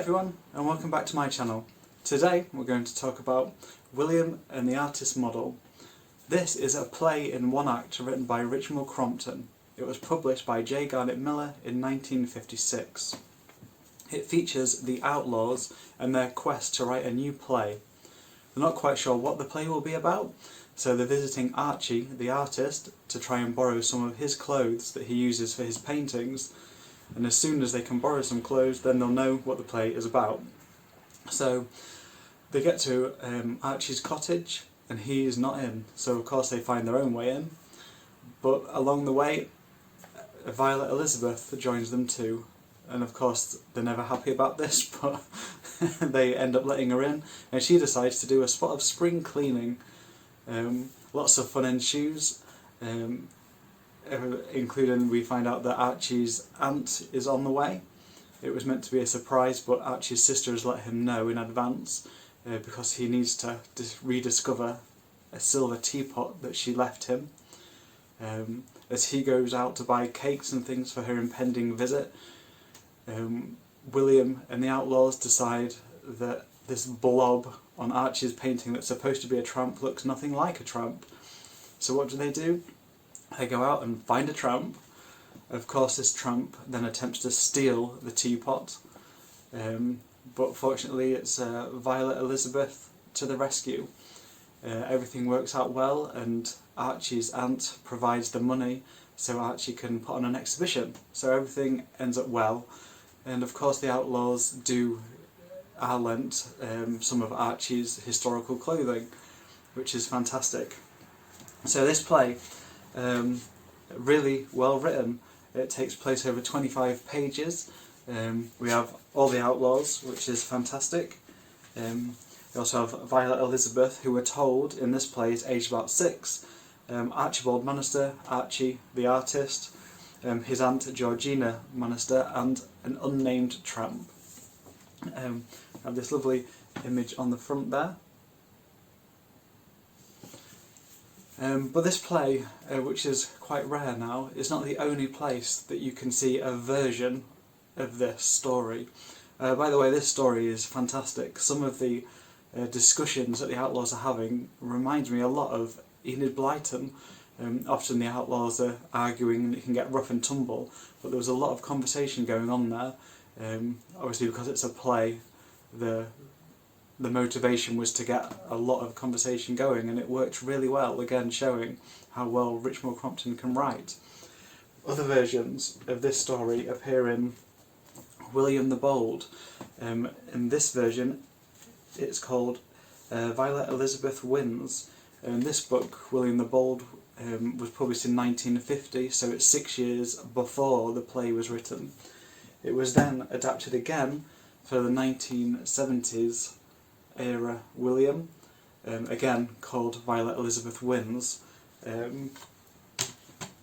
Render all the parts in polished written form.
everyone, and welcome back to my channel. Today we're going to talk about William and the Artist Model. This is a play in one act written by Richmal Crompton. It was published by J. Garnett Miller in 1956. It features the Outlaws and their quest to write a new play. They're not quite sure what the play will be about, so they're visiting Archie, the artist, to try and borrow some of his clothes that he uses for his paintings. And as soon as they can borrow some clothes, then they'll know what the play is about. So they get to Archie's cottage, and he's not in, so of course they find their own way in. But along the way, Violet Elizabeth joins them too, and of course they're never happy about this, but they end up letting her in, and she decides to do a spot of spring cleaning. Lots of fun ensues. Including we find out that Archie's aunt is on the way. It was meant to be a surprise, but Archie's sister has let him know in advance because he needs to rediscover a silver teapot that she left him. As he goes out to buy cakes and things for her impending visit, William and the Outlaws decide that this blob on Archie's painting that's supposed to be a tramp looks nothing like a tramp. So what do? They go out and find a tramp. Of course this tramp then attempts to steal the teapot, but fortunately it's Violet Elizabeth to the rescue. Everything works out well, and Archie's aunt provides the money so Archie can put on an exhibition. So everything ends up well, and of course the Outlaws are lent some of Archie's historical clothing, which is fantastic. So this play, really well written. It takes place over 25 pages. We have all the Outlaws, which is fantastic. We also have Violet Elizabeth, who we're told in this play is aged about 6. Archibald Manister, Archie the artist, his aunt Georgina Manister, and an unnamed tramp. I have this lovely image on the front there. But this play, which is quite rare now, is not the only place that you can see a version of this story. By the way, this story is fantastic. Some of the discussions that the Outlaws are having reminds me a lot of Enid Blyton. Often the Outlaws are arguing and it can get rough and tumble, but there was a lot of conversation going on there. Obviously because it's a play, the motivation was to get a lot of conversation going, and it worked really well, again showing how well Richmal Crompton can write. Other versions of this story appear in William the Bold. In this version it's called Violet Elizabeth Wins. This book, William the Bold, was published in 1950, so it's 6 years before the play was written. It was then adapted again for the 1970s era William, again called Violet Elizabeth Wins.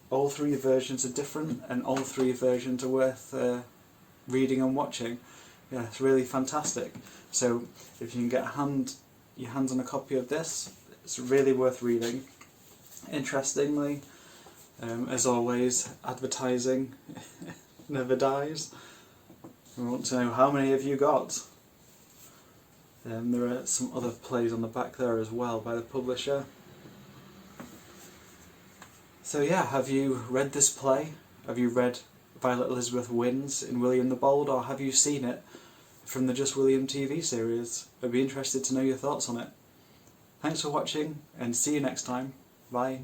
All three versions are different, and all three versions are worth reading and watching. Yeah, it's really fantastic. So if you can get your hands on a copy of this, it's really worth reading. Interestingly, as always, advertising never dies. We want to know how many have you got. There are some other plays on the back there as well by the publisher. So yeah, have you read this play? Have you read Violet Elizabeth Wins in William the Bold, or have you seen it from the Just William TV series? I'd be interested to know your thoughts on it. Thanks for watching, and see you next time. Bye.